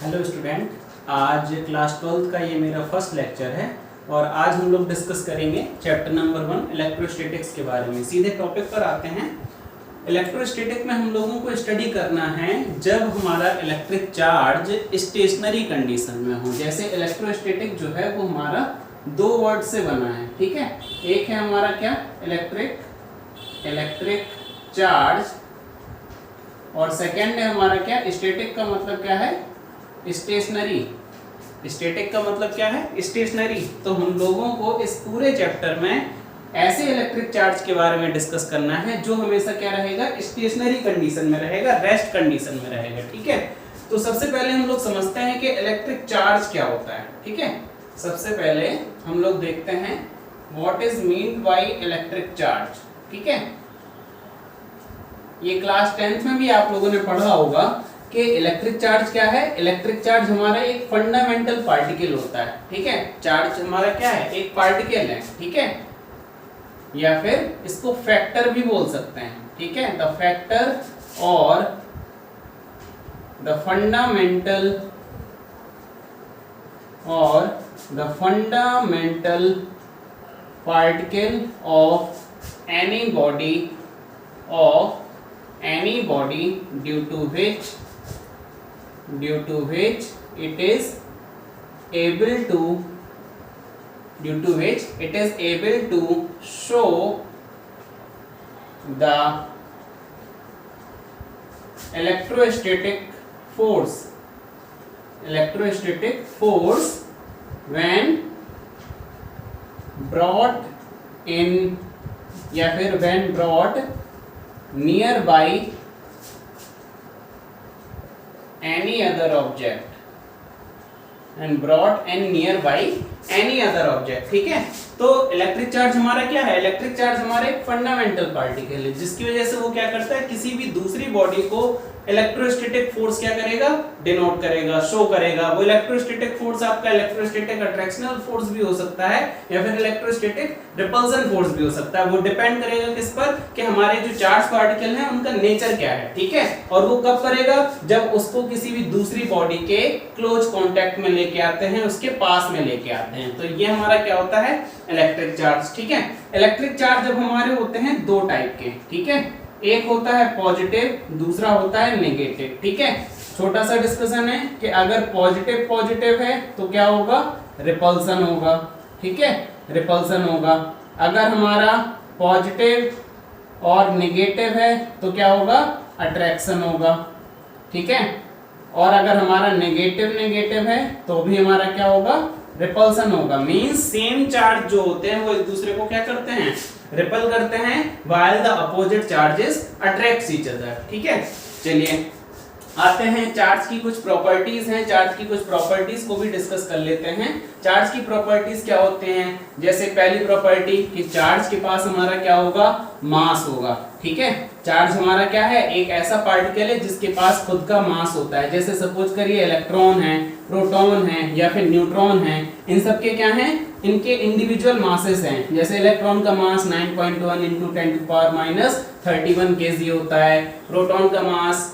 Hello student, आज class 12 का ये मेरा फर्स्ट लेक्चर है और आज हम लोग डिस्कस करेंगे चैप्टर नंबर 1 इलेक्ट्रोस्टैटिक्स के बारे में। सीधे टॉपिक पर आते हैं। इलेक्ट्रोस्टैटिक में हम लोगों को स्टडी करना है जब हमारा इलेक्ट्रिक चार्ज स्टेशनरी कंडीशन में हो। जैसे इलेक्ट्रोस्टैटिक जो है वो हमारा दो वर्ड से बना है, ठीक है। एक है हमारा क्या, इलेक्ट्रिक चार्ज, और सेकेंड है हमारा क्या, स्टैटिक का मतलब क्या है, स्टेशनरी। स्टैटिक का मतलब क्या है, स्टेशनरी। तो हम लोगों को इस पूरे चैप्टर में ऐसे इलेक्ट्रिक चार्ज के बारे में डिस्कस करना है जो हमेशा क्या रहेगा, स्टेशनरी कंडीशन में रहेगा, रेस्ट कंडीशन में रहेगा, ठीक है। तो सबसे पहले हम लोग समझते हैं कि इलेक्ट्रिक चार्ज क्या होता है, ठीक है। सबसे पहले हम लोग देखते हैं what is mean by electric charge, ठीक है। ये क्लास 10th में भी आप लोगों ने पढ़ा होगा कि इलेक्ट्रिक चार्ज क्या है। इलेक्ट्रिक चार्ज हमारा एक फंडामेंटल पार्टिकल होता है, ठीक है। चार्ज हमारा क्या है, एक पार्टिकल है, ठीक है, या फिर इसको फैक्टर भी बोल सकते हैं, ठीक है। द फैक्टर और the fundamental particle of any body due to which it is able to show the electrostatic force when brought in या फिर when brought nearby any other object, ठीक है। तो इलेक्ट्रिक चार्ज हमारा क्या है, इलेक्ट्रिक चार्ज हमारे फंडामेंटल पार्टिकल है जिसकी वजह से वो क्या करता है, किसी भी दूसरी बॉडी को इलेक्ट्रोस्टैटिक फोर्स क्या करेगा, डिनोट करेगा, शो करेगा। वो इलेक्ट्रोस्टैटिक फोर्स आपका इलेक्ट्रोस्टैटिक अट्रैक्शनल फोर्स भी हो सकता है या फिर इलेक्ट्रोस्टैटिक रिपल्सन फोर्स भी हो सकता है। वो डिपेंड करेगा किस पर, कि हमारे जो चार्ज पार्टिकल हैं उनका नेचर क्या है, ठीक है। और वो कब करेगा, जब उसको किसी भी दूसरी बॉडी के क्लोज कांटेक्ट में लेके आते हैं, उसके पास में लेके आते हैं। तो ये हमारा क्या होता है, इलेक्ट्रिक चार्ज, ठीक है। इलेक्ट्रिक चार्ज जब हमारे होते हैं दो टाइप के, ठीक है। एक होता है पॉजिटिव, दूसरा होता है नेगेटिव, ठीक है। छोटा सा डिस्कशन है कि अगर पॉजिटिव है तो क्या होगा, रिपल्सन होगा, ठीक है, रिपल्सन होगा। अगर हमारा पॉजिटिव और नेगेटिव है तो क्या होगा, अट्रैक्शन होगा, ठीक है। और अगर हमारा नेगेटिव है तो भी हमारा क्या होगा, रिपल्सन होगा। मींस सेम चार्ज जो होते हैं वो एक दूसरे को क्या करते हैं, रिपल करते हैं, while the opposite charges attracts each other, ठीक है। चलिए आते हैं, चार्ज की कुछ प्रॉपर्टीज हैं, चार्ज की कुछ प्रॉपर्टीज को भी डिस्कस कर लेते हैं। चार्ज की प्रॉपर्टीज क्या होते हैं, जैसे पहली प्रॉपर्टी कि चार्ज के पास हमारा क्या होगा, मास होगा, ठीक है। चार्ज हमारा क्या है, एक ऐसा पार्टिकल है जिसके पास खुद का मास होता है। जैसे सपोज करिए इलेक्ट्रॉन है, प्रोटॉन है या फिर न्यूट्रॉन है, इन सब के क्या हैं, इनके इंडिविजुअल मासेस हैं। जैसे इलेक्ट्रॉन का मास 9.1 × 10⁻³ kg होता है, प्रोटॉन का मास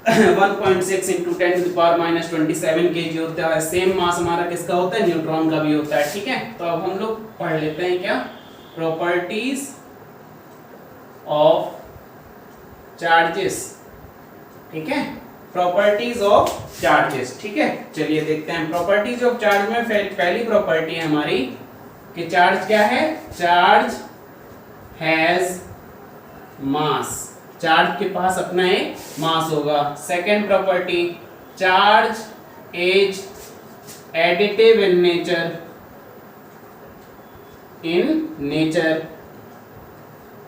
1.6 × 10⁻27 kg होता है। सेम मास हमारा किसका होता है, न्यूट्रॉन का भी होता है, ठीक है। तो अब हम लोग पढ़ लेते हैं क्या, प्रॉपर्टीज ऑफ चार्जेस, ठीक है, प्रॉपर्टीज ऑफ चार्जेस, ठीक है। चलिए देखते हैं प्रॉपर्टीज ऑफ चार्ज में पहली प्रॉपर्टी है हमारी कि चार्ज क्या है, चार्ज हैज मास, चार्ज के पास अपना एक मास होगा। Second property, charge is additive in nature.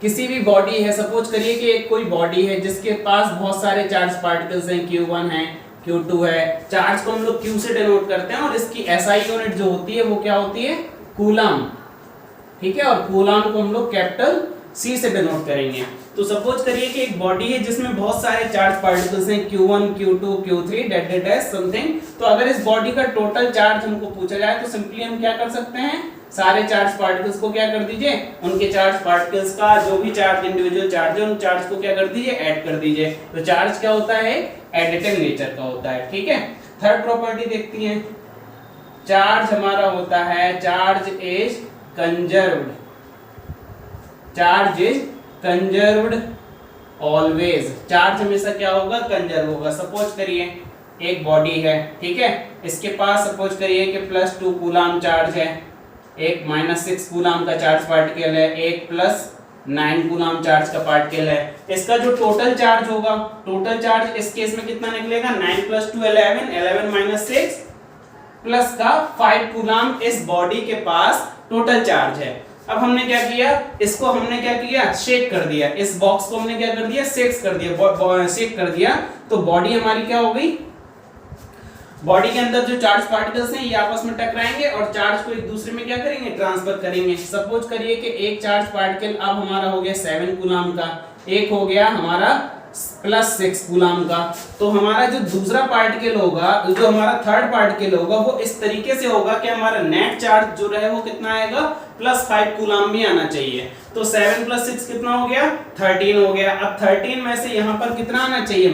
किसी भी बॉडी है, सपोज करिए कि एक कोई बॉडी है जिसके पास बहुत सारे चार्ज पार्टिकल्स हैं, Q1 है, Q2 है। चार्ज को हम लोग Q से डिनोट करते हैं और इसकी SI यूनिट जो होती है वो क्या होती है, कूलम, ठीक है। और कूलम को हम लोग कैपिटल C से डिनोट करेंगे। तो सपोज करिए कि एक बॉडी है जिसमें बहुत सारे चार्ज पार्टिकल्स हैं, Q1, Q2, Q3 date something. तो अगर इस बॉडी का टोटल चार्ज हमको पूछा जाए तो सिंपली हम क्या कर सकते हैं, सारे चार्ज पार्टिकल्स को क्या कर दीजिए, उनके चार्ज पार्टिकल्स का जो भी चार्ज इंडिविजुअल चार्ज है उन चार्ज को क्या कर दीजिए, ऐड कर दीजिए। तो चार्ज क्या होता है, एडिटिव नेचर का होता है, ठीक है। थर्ड प्रॉपर्टी देखती हैं, चार्ज हमारा होता है charge is conserved, charge is conserved always, charge हमेशा क्या होगा, कंजर्व होगा। सपोज करिए एक बॉडी है, ठीक है, इसके पास सपोज करिए कि +2 कूलाम चार्ज है, एक -6 कूलाम का चार्ज पार्टिकल है, एक +9 कूलाम चार्ज का पार्टिकल है। इसका जो टोटल चार्ज होगा, टोटल चार्ज इस केस में कितना निकलेगा, 9 + 2 11, 11 - 6 प्लस का 5 कूलाम इस बॉडी के पास टोटल चार्ज है। अब हमने क्या किया, इसको हमने क्या किया, शेक कर दिया, इस बॉक्स को हमने क्या कर दिया, शेक कर दिया, तो बॉडी हमारी क्या हो गई, बॉडी के अंदर जो चार्ज पार्टिकल्स हैं ये आपस में टकराएंगे और चार्ज को एक दूसरे में क्या करेंगे, ट्रांसफर करेंगे। सपोज करिए कि एक चार्ज पार्टिकल अब हमारा हो गया 7 कूलाम का, एक हो गया हमारा +6 कूलाम का, तो हमारा जो दूसरा पार्टिकल होगा, जो हमारा थर्ड पार्टिकल होगा, वो इस तरीके से होगा कि हमारा नेट चार्ज जो रहे वो कितना आएगा, +5 कूलाम भी आना चाहिए। तो 7 + 6 कितना हो गया, 13 हो गया। अब 13 में से यहाँ पर कितना आना चाहिए,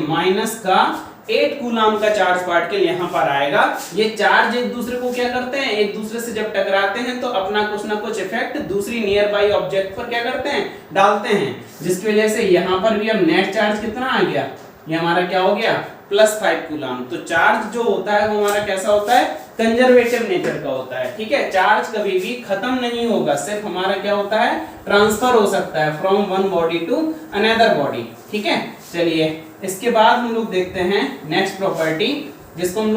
-8 कूलाम का चार्ज पार्टिकल यहाँ पर आएगा। ये चार्ज एक दूसरे को क्या करते हैं, एक दूसरे से जब टकराते हैं तो अपना कुछ ना कुछ इफेक्ट दूसरी नियर बाई ऑब्जेक्ट पर क्या करते हैं, डालते हैं, जिसकी वजह से यहाँ पर भी अब नेट चार्ज कितना आ गया, ये हमारा क्या हो गया, +5 कूलाम। तो चार्ज जो होता है वो हमारा कैसा होता है, कंजर्वेटिव नेचर का होता है, ठीक है। चार्ज कभी भी खत्म नहीं होगा, सिर्फ हमारा क्या होता है, ट्रांसफर हो सकता है from one body to another body, ठीक है। चलिए इसके बाद हम लोग देखते हैं नेक्स्ट प्रॉपर्टी, जिसको हम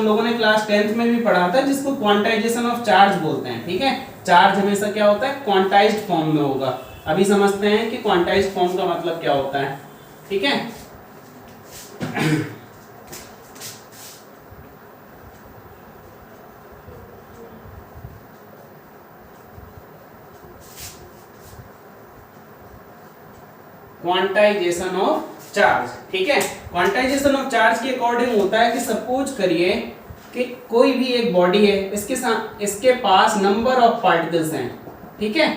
लोगों ने क्लास 10th में भी पढ़ा था, जिसको क्वांटाइजेशन ऑफ चार्ज बोलते हैं, ठीक है। चार्ज हमेशा क्या होता है, क्वांटाइज्ड फॉर्म में होगा। अभी समझते हैं कि क्वांटाइज्ड फॉर्म का मतलब क्या होता है, ठीक है। क्वांटाइजेशन ऑफ चार्ज, ठीक है। क्वांटाइजेशन ऑफ चार्ज के अकॉर्डिंग होता है कि सपोज करिए कि कोई भी एक बॉडी है, इसके पास नंबर ऑफ पार्टिकल्स हैं, ठीक है,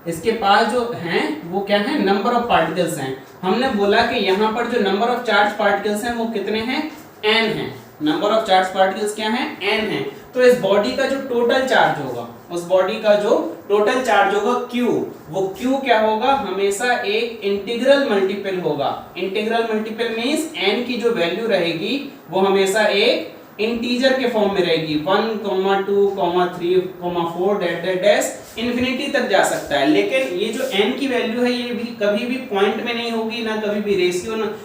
इसके पास जो हैं वो क्या है, नंबर ऑफ पार्टिकल्स हैं। हमने बोला कि यहाँ पर जो नंबर ऑफ चार्ज पार्टिकल्स हैं वो कितने हैं, n हैं। नंबर ऑफ चार्ज पार्टिकल्स क्या हैं, n हैं। तो इस बॉडी का जो टोटल चार्ज होगा, उस बॉडी का जो टोटल चार्ज होगा Q, वो Q क्या होगा, हमेशा एक इंटीग्रल मल्टीपल होगा। इंटीग्रल मल्टीपल मींस n की जो वैल्यू रहेगी वो हमेशा एक इंटीजर के फॉर्म में रहेगी, 1, 2, 3, 4 डैश इन्फिनिटी तक जा सकता है। लेकिन ये जो n की वैल्यू है ये भी कभी भी पॉइंट में नहीं होगी, ना कभी भी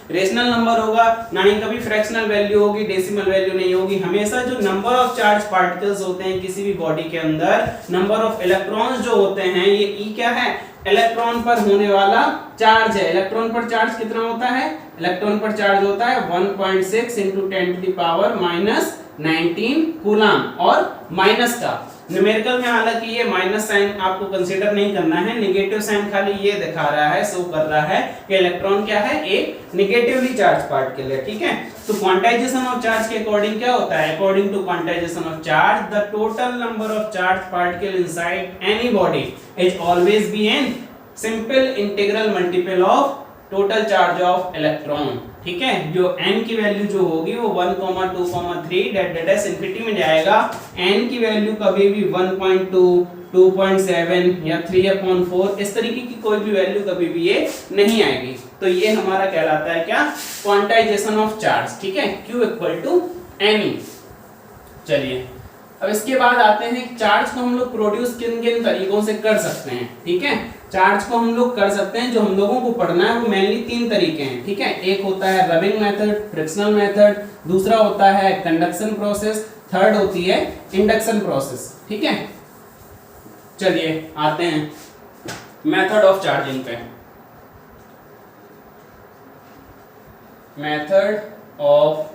रेशनल नंबर होगा, ना ही कभी फ्रैक्शनल वैल्यू होगी, डेसिमल वैल्यू नहीं होगी। हमेशा जो नंबर ऑफ चार्ज पार्टिकल्स होते हैं किसी भी बॉडी के अंदर, नंबर ऑफ इलेक्ट्रॉन्स जो होते हैं, ये E क्या है, इलेक्ट्रॉन पर होने वाला चार्ज है। इलेक्ट्रॉन पर चार्ज कितना होता है, इलेक्ट्रॉन पर चार्ज होता है 1.6 × 10⁻⁻19 कूलाम, और माइनस का न्यूमेरिकल में हालांकि ये माइनस साइन आपको कंसीडर नहीं करना है, नेगेटिव साइन खाली ये दिखा रहा है, शो कर रहा है कि इलेक्ट्रॉन क्या है, एक नेगेटिवली चार्ज पार्टिकल है, ठीक है। तो क्वांटाइजेशन ऑफ चार्ज के अकॉर्डिंग क्या होता है, according to quantization of charge, the total number of charge particle inside any body is always be an simple integral multiple of total charge of electron, ठीक है। जो n की value जो होगी वो 1, 2, 3 डैश इन्फिनिटी में जाएगा। n की वैल्यू कभी भी 1.2, 2.7 या 3/4 इस तरीके की कोई भी वैल्यू कभी भी ये नहीं आएगी। तो ये हमारा कहलाता है क्या, क्वांटाइजेशन ऑफ चार्ज, ठीक है, Q = ne। चलिए अब इसके बाद आते हैं चार्ज को हम लोग प्रोड्यूस किन किन तरीकों से कर सकते हैं, ठीक है। चार्ज को हम लोग कर सकते हैं, जो हम लोगों को पढ़ना है वो मेनली 3 तरीके हैं, ठीक है। एक होता है रबिंग मेथड, फ्रिक्शनल मेथड, दूसरा होता है कंडक्शन प्रोसेस, थर्ड होती है इंडक्शन प्रोसेस, ठीक है। चलिए आते हैं मेथड ऑफ चार्जिंग पे। मेथड ऑफ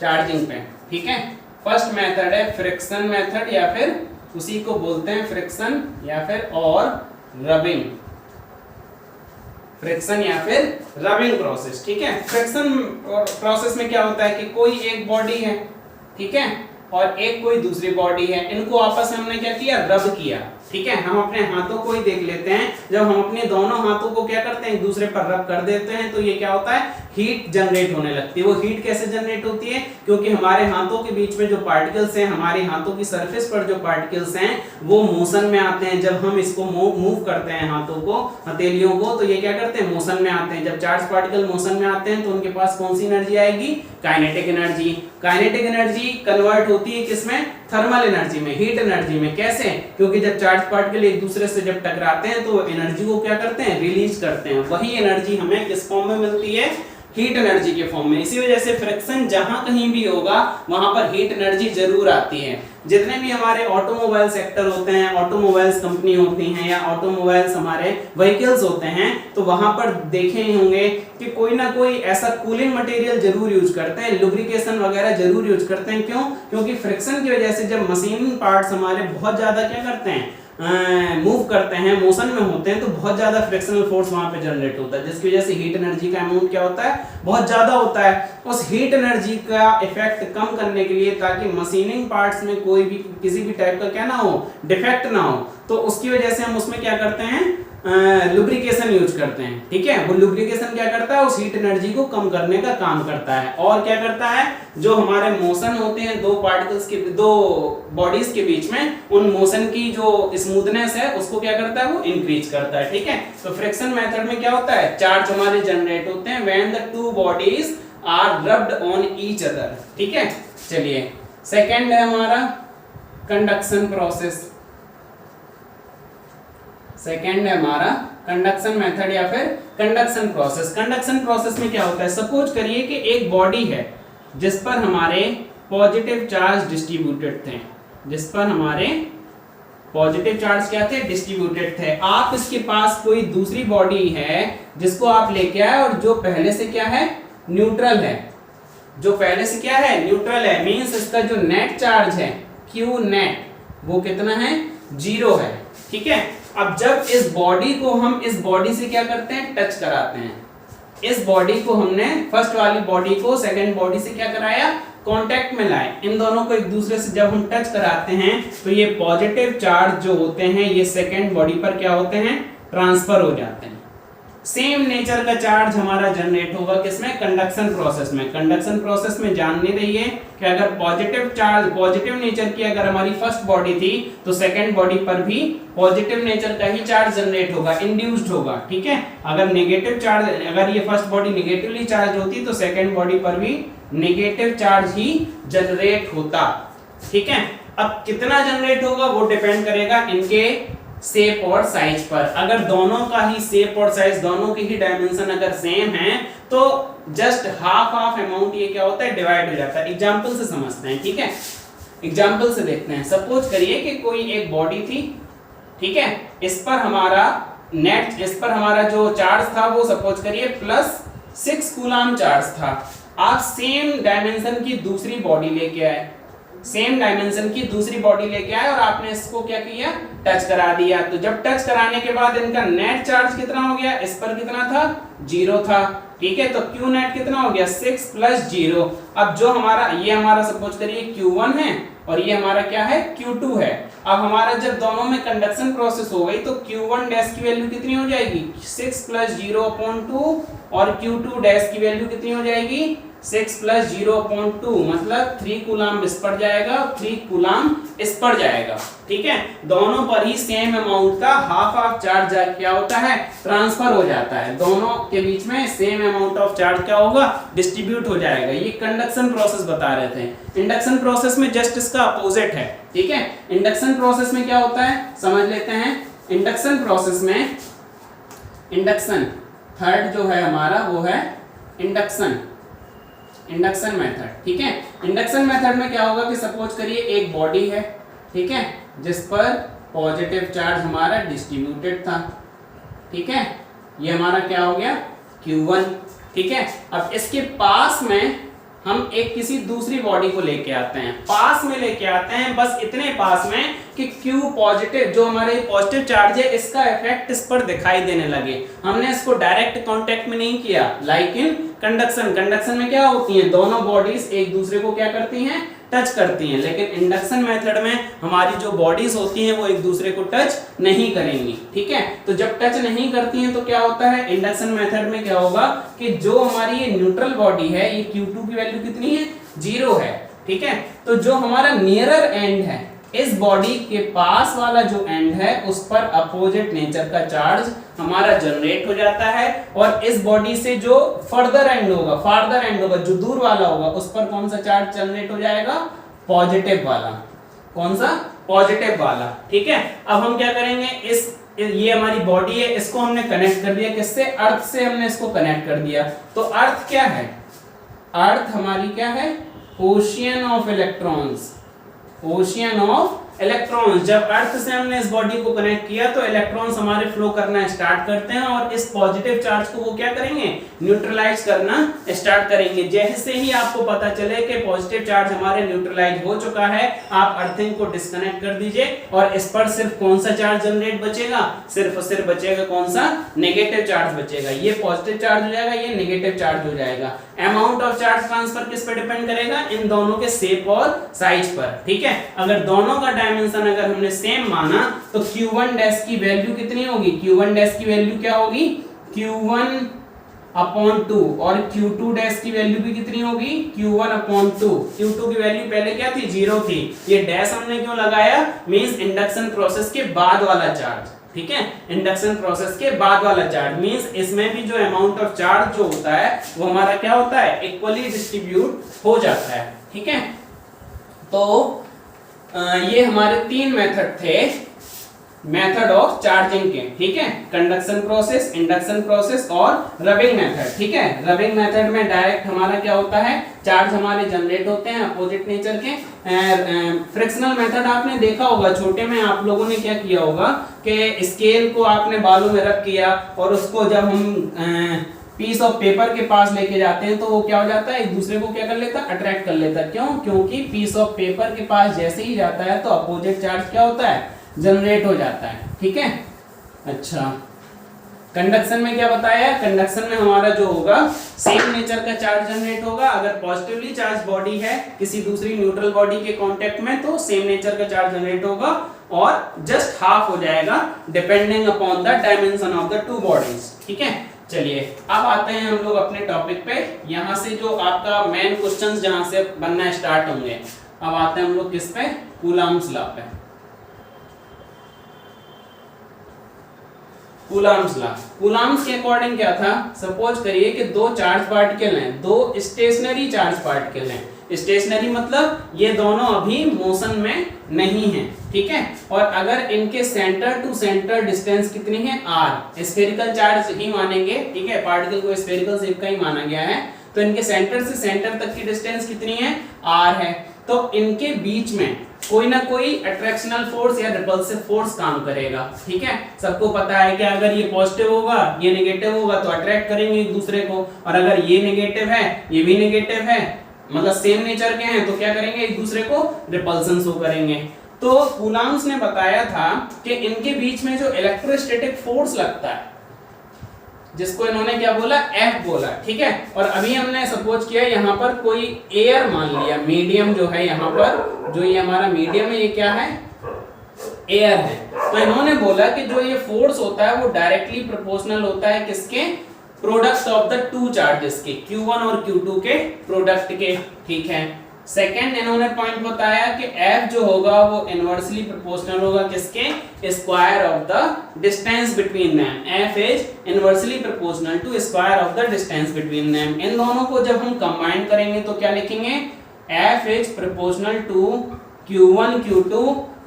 चार्जिंग पे, ठीक है। फर्स्ट मेथड है फ्रिक्शन मेथड, या फिर उसी को बोलते हैं फ्रिक्शन या फिर और रबिंग, फ्रिक्शन या फिर रबिंग प्रोसेस, ठीक है। फ्रिक्शन प्रोसेस में क्या होता है कि कोई एक बॉडी है, ठीक है, और एक कोई दूसरी बॉडी है, इनको आपस में हमने क्या किया, रब किया, ठीक है। हम अपने हाथों को ही देख लेते हैं, जब हम अपने दोनों हाथों को क्या करते हैं, एक दूसरे पर रब कर देते हैं तो ये क्या होता है, हीट जनरेट होने लगती है। वो हीट कैसे जनरेट होती है? क्योंकि हमारे हाथों के बीच में जो पार्टिकल्स हैं, हमारे हाथों की सरफेस पर जो पार्टिकल्स हैं वो मोशन में आते हैं। जब हम इसको मूव करते हैं हाथों को, हथेलियों को, तो ये क्या करते हैं? मोशन में आते हैं। जब चार्ज पार्टिकल मोशन में आते हैं तो उनके पास कौन सी एनर्जी आएगी? Kinetic energy. Kinetic energy convert होती है किसमें? थर्मल एनर्जी में, हीट एनर्जी में। कैसे? क्योंकि जब चार्ज पार्टिकल एक दूसरे से जब टकराते हैं तो एनर्जी को क्या करते हैं? रिलीज करते हैं। वही एनर्जी हमें किस फॉर्म में मिलती है? हीट एनर्जी के फॉर्म में। इसी वजह से फ्रिक्शन जहां कहीं भी होगा वहां पर हीट एनर्जी जरूर आती है। जितने भी हमारे ऑटोमोबाइल सेक्टर होते हैं, ऑटोमोबाइल्स कंपनी होती हैं या ऑटोमोबाइल्स हमारे व्हीकल्स होते हैं, तो वहां पर देखे ही होंगे कि कोई ना कोई ऐसा कूलिंग मटेरियल जरूर यूज करते हैं, लुब्रिकेशन वगैरह जरूर यूज करते हैं। क्यों? क्योंकि फ्रिक्शन की वजह से जब मशीनिंग पार्ट्स हमारे बहुत ज्यादा क्या करते हैं? मूव करते हैं, मोशन में होते हैं, तो बहुत ज्यादा फ्रिक्शनल फोर्स वहां पे जनरेट होता है, जिसकी वजह से हीट एनर्जी का अमाउंट क्या होता है? बहुत ज्यादा होता है। उस हीट एनर्जी का इफेक्ट कम करने के लिए, ताकि मशीनिंग पार्ट्स में कोई भी किसी भी टाइप का क्या ना हो, डिफेक्ट ना हो, तो उसकी वजह से हम उसमें क्या करते हैं? लुब्रिकेशन यूज करते हैं। ठीक है, वो लुब्रिकेशन क्या करता है? उस हीट एनर्जी को कम करने का काम करता है। और क्या करता है? जो हमारे मोशन होते हैं दो पार्टिकल्स के, दो बॉडीज के बीच में, उन मोशन की जो स्मूथनेस है उसको क्या करता है? वो इंक्रीज करता है। ठीक है, तो फ्रिक्शन मेथड में क्या होता है? चार्ज हमारे जनरेट होते हैं when the two bodies are rubbed on each other. ठीक है, चलिए सेकंड है हमारा कंडक्शन प्रोसेस। सेकेंड है हमारा कंडक्शन मेथड या फिर कंडक्शन प्रोसेस। कंडक्शन प्रोसेस में क्या होता है? सपोज करिए कि एक बॉडी है जिस पर हमारे पॉजिटिव चार्ज डिस्ट्रीब्यूटेड थे, जिस पर हमारे पॉजिटिव चार्ज क्या थे? डिस्ट्रीब्यूटेड थे। आप इसके पास कोई दूसरी बॉडी है जिसको आप लेके आए और जो पहले से क्या है? न्यूट्रल है। जो पहले से क्या है? न्यूट्रल है। मींस इसका जो नेट चार्ज है Q नेट वो कितना है? 0 है। ठीक है, अब जब इस बॉडी को हम इस बॉडी से क्या करते हैं? टच कराते हैं। इस बॉडी को हमने फर्स्ट वाली बॉडी को सेकंड बॉडी से क्या कराया? कांटेक्ट में लाए। इन दोनों को एक दूसरे से जब हम टच कराते हैं तो ये पॉजिटिव चार्ज जो होते हैं ये सेकंड बॉडी पर क्या होते हैं? ट्रांसफर हो जाते हैं। सेम नेचर का चार्ज हमारा जनरेट होगा किसमें? कंडक्शन प्रोसेस में। कंडक्शन प्रोसेस में जानने रहिए कि अगर पॉजिटिव चार्ज, पॉजिटिव नेचर की अगर हमारी फर्स्ट बॉडी थी तो सेकंड बॉडी पर भी पॉजिटिव नेचर का ही चार्ज जनरेट होगा, इंड्यूस्ड होगा। ठीक है, अगर नेगेटिव चार्ज, अगर ये फर्स्ट बॉडी नेगेटिवली चार्ज होती तो सेकंड बॉडी पर भी नेगेटिव चार्ज ही जनरेट होता। ठीक है, अब कितना जनरेट होगा वो डिपेंड करेगा इनके शेप और साइज पर। अगर दोनों का ही शेप और साइज, दोनों की ही डायमेंशन अगर सेम है तो जस्ट हाफ अमाउंट ये क्या होता है? डिवाइड हो जाता है। एग्जांपल से समझते हैं। ठीक है, एग्जांपल से देखते हैं। सपोज करिए कि कोई एक बॉडी थी। ठीक है, इस पर हमारा नेट, इस पर हमारा जो चार्ज था वो सपोज करिए +6 कूलम चार्ज था। आप सेम डायमेंशन की दूसरी बॉडी लेके आए, सेम डायमेंशन की दूसरी बॉडी लेके आए और आपने इसको क्या किया? टच करा दिया। तो जब टच कराने के बाद इनका नेट चार्ज कितना हो गया? इस पर कितना था? 0 था। ठीक है, तो Q नेट कितना हो गया? 6 + 0। अब जो हमारा, ये हमारा सपोज करिए Q1 है और ये हमारा क्या है? Q2 है। अब हमारा जब दोनों में कंडक्शन प्रोसेस हो गई तो Q1 डैश की वैल्यू कितनी हो जाएगी? 6 + 0/2 और Q2 डैश की वैल्यू कितनी हो जाएगी? 6 + 0/2, मतलब 3 कूलम इस पर जाएगा, 3 कूलम इस पर जाएगा। ठीक है, दोनों पर ही सेम अमाउंट का हाफ चार्ज क्या होता है? ट्रांसफर हो जाता है। दोनों के बीच में सेम अमाउंट ऑफ चार्ज क्या होगा? डिस्ट्रीब्यूट हो जाएगा। ये कंडक्शन प्रोसेस बता रहे थे। इंडक्शन प्रोसेस में जस्ट इसका अपोजिट है। ठीक है, इंडक्शन प्रोसेस में क्या होता है समझ लेते हैं। इंडक्शन प्रोसेस में, इंडक्शन थर्ड जो है हमारा वो है इंडक्शन मेथड। ठीक है, इंडक्शन मेथड में क्या होगा कि सपोज करिए एक बॉडी है। ठीक है, जिस पर पॉजिटिव चार्ज हमारा डिस्ट्रीब्यूटेड था। ठीक है, ये हमारा क्या हो गया? Q1। ठीक है, अब इसके पास में हम एक किसी दूसरी बॉडी को लेके आते हैं, पास में लेके आते हैं, बस इतने पास में कि Q पॉजिटिव, जो हमारे पॉजिटिव चार्ज है, इसका इफेक्ट इस पर दिखाई देने लगे। हमने इसको डायरेक्ट कांटेक्ट में नहीं किया, लेकिन कंडक्शन में क्या होती है, दोनों बॉडीज एक दूसरे को क्या करती हैं, टच करती हैं, लेकिन इंडक्शन मेथड में हमारी जो बॉडीज होती हैं वो एक दूसरे को टच नहीं करेंगी। ठीक है, तो जब टच नहीं करती हैं तो क्या होता है, इंडक्शन मेथड में क्या होगा कि जो हमारी ये न्यूट्रल बॉडी है, ये Q2 की वैल्यू कितनी है, 0 है। ठीक है, तो जो हमारा नियरर एंड है, इस बॉडी के पास वाला जो एंड है उस पर अपोजिट नेचर का चार्ज हमारा जनरेट हो जाता है, और इस बॉडी से जो फार्दर एंड होगा, जो दूर वाला होगा, उस पर कौन सा चार्ज जनरेट हो जाएगा, पॉजिटिव वाला। कौन सा, पॉजिटिव वाला। ठीक है, अब हम क्या करेंगे, ये हमारी बॉडी है, इसको हमने कनेक्ट कर दिया, किससे, अर्थ से हमने इसको कनेक्ट कर दिया। तो अर्थ क्या है, अर्थ हमारी क्या है, ocean of electrons, ocean of electrons. जब अर्थ से हमने इस बॉडी को कनेक्ट किया तो इलेक्ट्रॉन्स हमारे फ्लो करना स्टार्ट करते हैं, और इस पॉजिटिव चार्ज को वो क्या करेंगे, न्यूट्रलाइज करना स्टार्ट करेंगे। जैसे ही आपको पता चले कि पॉजिटिव चार्ज हमारे न्यूट्रलाइज हो चुका है, आप अर्थिंग को डिस्कनेक्ट कर दीजिए, और इस पर सिर्फ कौन सा चार्ज जनरेट बचेगा, सिर्फ और सिर्फ बचेगा कौन सा, नेगेटिव चार्ज बचेगा। ये पॉजिटिव चार्ज हो जाएगा, ये नेगेटिव चार्ज हो जाएगा। अमाउंट ऑफ चार्ज ट्रांसफर किस पर डिपेंड करेगा, इन दोनों के शेप और साइज पर। ठीक है, अगर दोनों का डायमेंशन अगर हमने सेम माना तो Q1 डैश की वैल्यू कितनी होगी, Q1 डैश की वैल्यू क्या होगी, Q1/2, और Q2 डैश की वैल्यू भी कितनी होगी, Q1/2। Q2 की वैल्यू पहले क्या थी, 0 थी। ये डैश हमने क्यों लगाया, मींस इंडक्शन प्रोसेस के बाद वाला चार्ज। ठीक है, इंडक्शन प्रोसेस के बाद वाला चार्ज मींस इसमें भी जो अमाउंट ऑफ चार्ज जो होता है वो हमारा क्या होता है, इक्वली डिस्ट्रीब्यूट हो जाता है। ठीक है, तो ये हमारे 3 मेथड थे, मेथड ऑफ चार्जिंग के। ठीक है, कंडक्शन प्रोसेस, इंडक्शन प्रोसेस और रबिंग मेथड। ठीक है, रबिंग मेथड में डायरेक्ट हमारा क्या होता है, चार्ज हमारे जनरेट होते हैं अपोजिट नेचर के। फ्रिक्शनल मेथड आपने देखा होगा, छोटे में आप लोगों ने क्या किया होगा कि स्केल को आपने बालों में रख किया, और उसको जब हम पीस ऑफ पेपर के पास लेके जाते हैं तो वो क्या हो जाता है, एक दूसरे को क्या कर लेता है, अट्रैक्ट कर लेता है। क्यों, क्योंकि पीस ऑफ पेपर के पास जैसे ही जाता है तो अपोजिट चार्ज क्या होता है, जनरेट हो जाता है। ठीक है, अच्छा, कंडक्शन में क्या बताया, कंडक्शन में हमारा जो होगा सेम नेचर का चार्ज जनरेट होगा। अगर पॉजिटिवली चार्ज बॉडी है किसी दूसरी न्यूट्रल बॉडी के कांटेक्ट में तो सेम नेचर का चार्ज जनरेट होगा, और जस्ट हाफ हो जाएगा depending upon the dimension of the two bodies. ठीक है, चलिए अब आते हैं हम लोग अपने टॉपिक पे। यहां से जो आपका मेन क्वेश्चंस जहां से बनना स्टार्ट होंगे, अब आते हैं हम लोग किस पे, कूलम्ब्स लॉ पे। कूलम्ब्स लॉ, कूलम्ब्स के अकॉर्डिंग क्या था, सपोज करिए कि 2 चार्ज पार्टिकल हैं, 2 स्टेशनरी चार्ज पार्टिकल हैं। स्टेशनरी मतलब ये दोनों अभी मोशन में नहीं है। ठीक है, और अगर इनके सेंटर टू सेंटर डिस्टेंस कितनी है, r, स्फेरिकल चार्ज ही मानेंगे। ठीक है, पार्टिकल को स्फेरिकल शेप का ही माना गया है, तो इनके सेंटर से सेंटर तक की डिस्टेंस कितनी है, r है। तो इनके बीच में कोई ना कोई अट्रैक्शनल फोर्स या रिपल्सिव फोर्स काम करेगा। ठीक है, सबको पता है कि अगर ये पॉजिटिव होगा, ये नेगेटिव होगा तो अट्रैक्ट करेंगे एक दूसरे को, और अगर ये नेगेटिव है, ये भी नेगेटिव है, मतलब सेम नेचर के हैं, तो क्या करेंगे, एक दूसरे को रिपल्सन शो करेंगे। तो कूलम्ब्स ने बताया था कि इनके बीच में जो इलेक्ट्रोस्टैटिक फोर्स लगता है, जिसको इन्होंने क्या बोला, F बोला। ठीक है, और अभी हमने सपोज किया यहाँ पर कोई एयर मान लिया, मीडियम जो है यहाँ पर, जो ये हमारा मीडियम है, ये क्या है, एयर है। तो इन्होंने बोला कि जो ये फोर्स होता है वो डायरेक्टली प्रोपोर्शनल होता है किसके, product of the two charges के, Q1 और Q2 के प्रोडक्ट के। ठीक है, सेकेंड इन्होंने पॉइंट बताया कि F जो होगा वो इनवर्सली प्रोपोर्शनल होगा किसके, square of the distance between them. F is inversely proportional to square of the distance between them. इन दोनों को जब हम कंबाइन करेंगे तो क्या लिखेंगे, F is proportional to Q1 Q2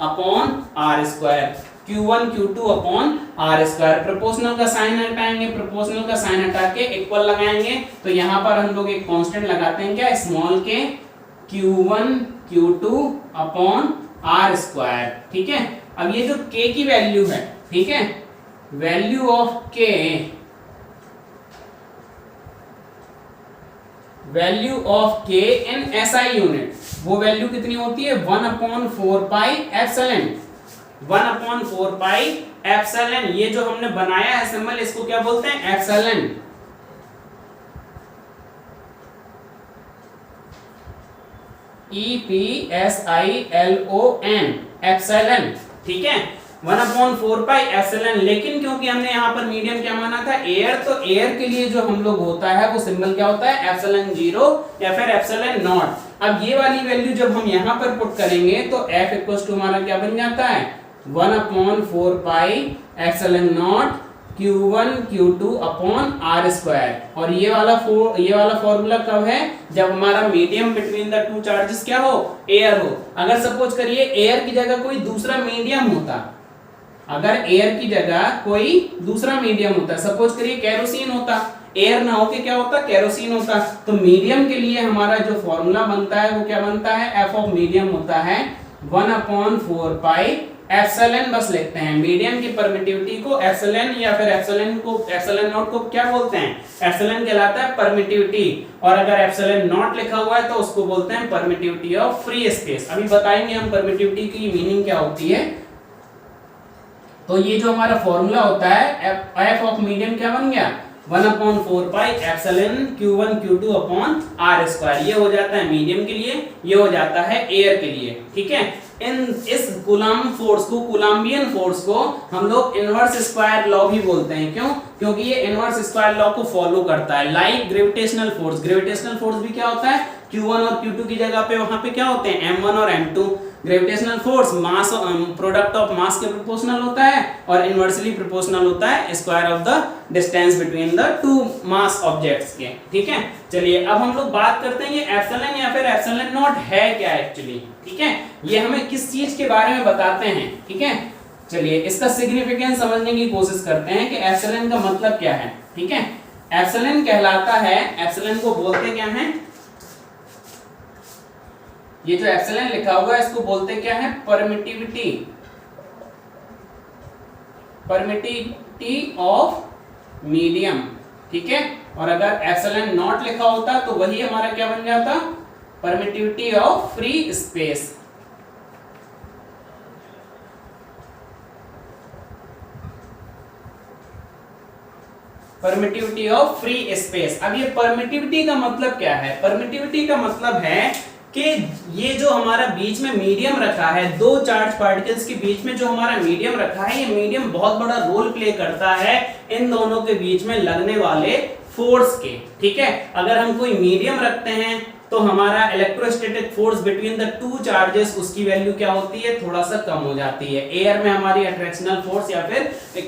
upon R square, Q1 Q2 upon R square. Proportional का साइन हटाएंगे, प्रोपोर्शनल का साइन हटा के इक्वल लगाएंगे, तो यहाँ पर हम लोग एक कांस्टेंट लगाते हैं क्या, स्मॉल के, Q1 Q2 upon R square. ठीक है, अब ये जो K की वैल्यू है, ठीक है, value of K, value of K in SI unit, वो वैल्यू कितनी होती है, 1/4 पाई एप्सिलॉन, 1/4 पाई एप्सिलॉन। ये जो हमने बनाया है सिंबल, इसको क्या बोलते हैं, एप्सिलॉन। EPSILON एप्सिलॉन, ठीक है, 1/4 पाई एप्सिलॉन। लेकिन क्योंकि हमने यहाँ पर मीडियम क्या माना था, एयर, तो एयर के लिए जो हम लोग होता है वो सिंबल क्या होता है, एप्सिलॉन 0 या फिर एप्सिलॉन नॉट। अब ये वाली वैल्यू जब हम यहाँ पर पुट करेंगे तो F इक्वल टू हमारा क्या बन जाता है, 1/4 pi epsilon not Q1 Q2 upon R square. और ये वाला फॉर्मूला कब है, जब हमारा medium between the two charges क्या हो, एयर हो। अगर सपोज करिए एयर की जगह कोई दूसरा मीडियम होता, अगर एयर की जगह कोई दूसरा मीडियम होता, सपोज करिए केरोसिन होता, एयर ना होके क्या होता, केरोसिन होता, तो मीडियम के लिए हमारा जो फॉर्मूला बनता है वो क्या बनता है, एफ ऑफ मीडियम होता है 1/4 पाई एप्सिलॉन। बस लिखते हैं मीडियम की परमिटिविटी को एप्सिलॉन, या फिर एप्सिलॉन नॉट को क्या बोलते हैं, एप्सिलॉन कहलाता है परमिटिविटी। और अगर एप्सिलॉन नॉट लिखा हुआ है तो उसको बोलते हैं परमिटिविटी ऑफ फ्री स्पेस। अभी बताएंगे हम परमिटिविटी की मीनिंग क्या होती है। तो ये जो हमारा फॉर्मूला होता है एफ ऑफ मीडियम क्या बन गया, 1/4 pi epsilon Q1 Q2 upon R square. ये हो जाता है मीडियम के लिए, ये हो जाता है एयर के लिए, ठीक है। इस कूलम्ब फोर्स को, कूलम्बियन फोर्स को हम लोग इनवर्स स्क्वायर लॉ भी बोलते हैं। क्यों, क्योंकि ये इनवर्स स्क्वायर लॉ को फॉलो करता है। Like gravitational force, gravitational force भी क्या होता है, Q1 और Q2 की जगह पे वहां पे क्या होते हैं, M1 और M2। Gravitational force mass, product of mass के प्रोपोर्शनल होता है और इनवर्सली प्रोपोर्शनल होता है square of the distance between the two mass objects के, ठीक है। चलिए अब हम लोग बात करते हैं ये एप्सिलॉन या फिर एप्सिलॉन नॉट है क्या एक्चुअली, ठीक है। ये हमें किस चीज के बारे में बताते हैं, ठीक है। चलिए इसका सिग्निफिकेंस समझने की कोशिश करते हैं कि एप्सिलॉन का मतलब क्या है, ठीक है। एप्सिलॉन कहलाता है, एप्सिलॉन को बोलते क्या है, ये जो एप्सिलॉन लिखा हुआ है इसको बोलते क्या है, परमिटिविटी, परमिटिविटी ऑफ मीडियम, ठीक है। और अगर एप्सिलॉन नॉट लिखा होता तो वही हमारा क्या बन जाता, permittivity of free space. Permittivity of free space. अब ये परमिटिविटी का मतलब क्या है, परमिटिविटी का मतलब है कि ये जो हमारा बीच में मीडियम रखा है, दो चार्ज पार्टिकल्स के बीच में जो हमारा मीडियम रखा है, ये मीडियम बहुत बड़ा रोल प्ले करता है इन दोनों के बीच में लगने वाले फोर्स के, ठीक है। अगर हम कोई मीडियम रखते हैं तो हमारा electrostatic force between the two charges, उसकी वैल्यू क्या होती है, थोड़ा सा कम हो जाती है। एयर में हमारी अट्रैक्शनल फोर्स या फिर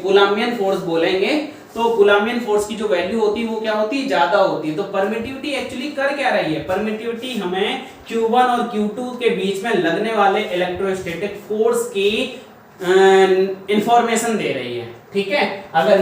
कूलम्बियन फोर्स बोलेंगे, तो कूलम्बियन फोर्स की जो वैल्यू होती है वो क्या होती है, ज्यादा होती है। तो परमिटिविटी एक्चुअली कर क्या रही है, परमिटिविटी हमें Q1 और Q2 के बीच में लगने वाले इलेक्ट्रोस्टैटिक फोर्स की इंफॉर्मेशन दे रही है, ठीक है। अगर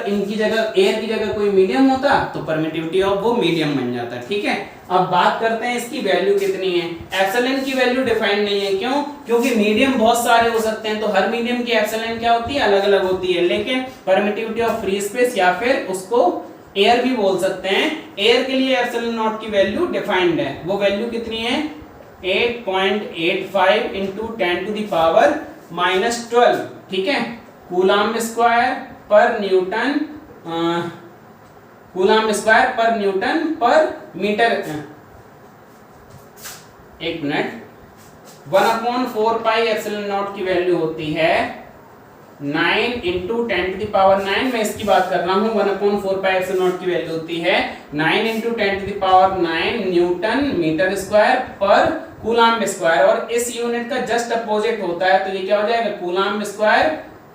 इनकी जगह, एयर की जगह कोई मीडियम होता तो परमिटिविटी ऑफ वो मीडियम बन जाता, ठीक है। अब बात करते हैं इसकी वैल्यू कितनी है। एप्सिलॉन की वैल्यू डिफाइंड नहीं है, क्यों, क्योंकि मीडियम बहुत सारे हो सकते हैं, तो हर मीडियम की एप्सिलॉन क्या होती है, अलग अलग होती है। लेकिन परमिटिविटी ऑफ फ्री स्पेस या फिर उसको एयर भी बोल सकते हैं, एयर के लिए एप्सिलॉन नॉट की वैल्यू डिफाइंड है। वो वैल्यू कितनी है, 8.85 इंटू 10 टू द पावर -12, ठीक है, कूलम्ब स्क्वायर पर न्यूटन, कूलम्ब स्क्वायर पर न्यूटन पर मीटर। एक मिनट, 1/4 पाई एप्सिलॉन नॉट की वैल्यू होती है 9 इंटू 10 टू द पावर 9। मैं इसकी बात कर रहा हूँ, 1/4 पाई एप्सिलॉन नॉट की वैल्यू होती है 9 into 10 to the power 9 newton metre square पर कूलम्ब स्क्वायर। और इस यूनिट का जस्ट अपोजिट होता है, तो ये क्या हो जाएगा, कूलम्ब स्क्वायर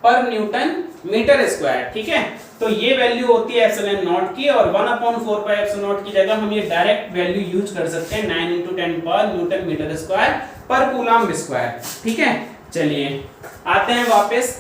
पर न्यूटन मीटर स्क्वायर, ठीक है। तो ये वैल्यू होती है एप्सिलॉन नॉट की, और 1/4 पाई एप्सिलॉन नॉट की जगह हम ये डायरेक्ट वैल्यू यूज कर सकते हैं, 9 इंटू 10 पर न्यूटन मीटर स्क्वायर पर कूलम्ब स्क्वायर, ठीक है। चलिए आते हैं वापस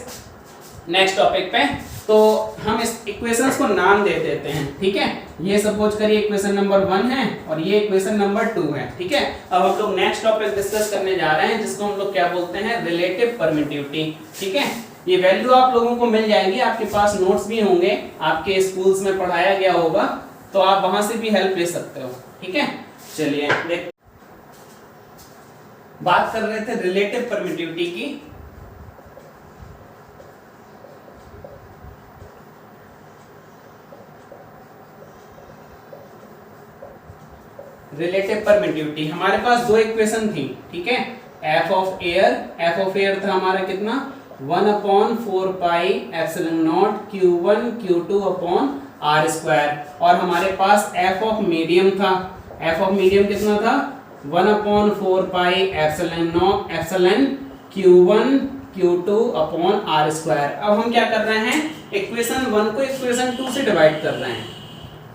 नेक्स्ट टॉपिक पे। तो हम इस इक्वेशंस को नाम दे देते हैं, ठीक है। ये सपोज करिए इक्वेशन नंबर 1 है और ये इक्वेशन नंबर 2 है, ठीक है। अब हम लोग नेक्स्ट टॉपिक डिस्कस करने जा रहे हैं जिसको हम लोग क्या बोलते हैं, रिलेटिव परमिटिविटी, ठीक है। ये वैल्यू आप लोगों को मिल जाएगी, आपके पास नोट्स भी होंगे, आपके स्कूल्स में पढ़ाया गया होगा, तो आप वहां से भी हेल्प ले सकते हो, ठीक है। चलिए देख, बात कर रहे थे रिलेटिव परमिटिविटी की। रिलेटिव परमिटिविटी, हमारे पास दो इक्वेशन थी, ठीक है। एफ ऑफ एयर था हमारा कितना 1/4 pi epsilon not Q1 Q2 upon R square, और हमारे पास एफ ऑफ मीडियम था, एफ ऑफ मीडियम कितना था 1/4 pi epsilon Q1 Q2 upon R square. अब हम क्या कर रहे हैं, इक्वेशन 1 को इक्वेशन 2 से डिवाइड कर रहे हैं,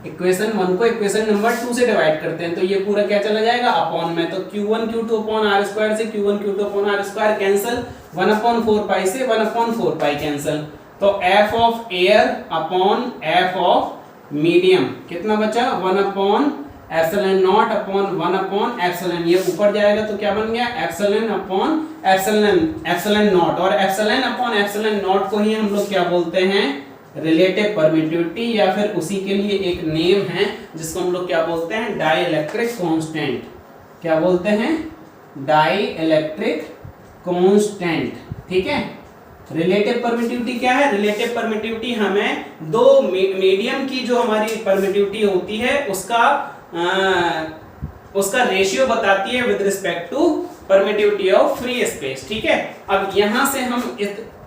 इक्वेशन 1 को इक्वेशन नंबर 2 से डिवाइड करते हैं, तो ये पूरा क्या चला जाएगा अपॉन में, तो Q1 Q2 upon R square से Q1 Q2 upon R square cancel, 1/4 पाई से 1/4 पाई कैंसिल, तो F of air upon F of medium कितना बचा 1/एप्सिलॉन नॉट अपॉन 1/एप्सिलॉन, ये ऊपर जाएगा तो क्या बन गया एप्सिलॉन अपॉन एप्सिलॉन नॉट, और एप्सिलॉन अपॉन एप्सिलॉन नॉट को ही हम लोग क्या बोलते हैं रिलेटिव परमिटिविटी, या फिर उसी के लिए एक नेम है जिसको हम लोग क्या बोलते हैं डाइइलेक्ट्रिक कांस्टेंट, क्या बोलते हैं डाइइलेक्ट्रिक कांस्टेंट, ठीक है। रिलेटिव परमिटिविटी क्या है, रिलेटिव परमिटिविटी हमें दो मीडियम की जो हमारी परमिटिविटी होती है उसका रेशियो बताती है with respect to permittivity of free space, ठीक है। अब यहां से हम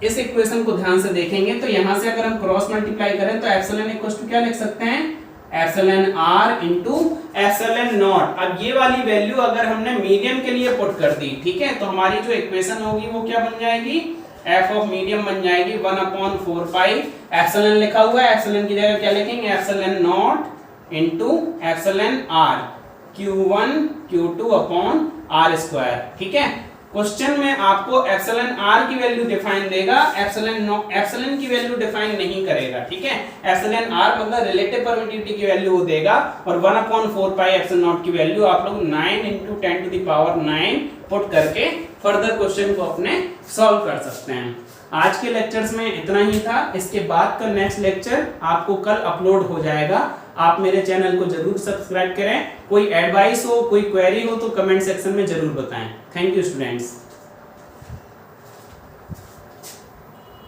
इस इक्वेशन को ध्यान से देखेंगे, तो यहां से अगर हम क्रॉस मल्टीप्लाई करें तो एप्सिलॉन इक्वल्स टू क्या लिख सकते हैं epsilon r into epsilon not. अब ये वाली वैल्यू अगर हमने मीडियम के लिए पुट कर दी, ठीक है, तो हमारी जो इक्वेशन होगी वो क्या बन जाएगी एफ ऑफ मीडियम बन जाएगी 1/4 पाई, एप्सिलॉन लिखा हुआ है, एप्सिलॉन की जगह क्या लिखेंगे epsilon not into epsilon r Q1 Q2 upon R square, ठीक है। क्वेश्चन में आपको एप्सिलॉन r की वैल्यू डिफाइन देगा, एप्सिलॉन की वैल्यू डिफाइन नहीं करेगा, ठीक है। एप्सिलॉन r मतलब रिलेटिव परमिटिविटी की वैल्यू वो देगा, और 1/4 पाई एप्सिलॉन नॉट की वैल्यू आप लोग 9 × 10⁻⁹ पुट करके फर्दर क्वेश्चन को अपने सॉल्व कर सकते हैं। आज के लेक्चर्स में इतना ही था, इसके बाद का नेक्स्ट लेक्चर आपको कल अपलोड हो जाएगा। आप मेरे चैनल को जरूर सब्सक्राइब करें, कोई एडवाइस हो कोई क्वेरी हो तो कमेंट सेक्शन में जरूर बताएं। Thank you students.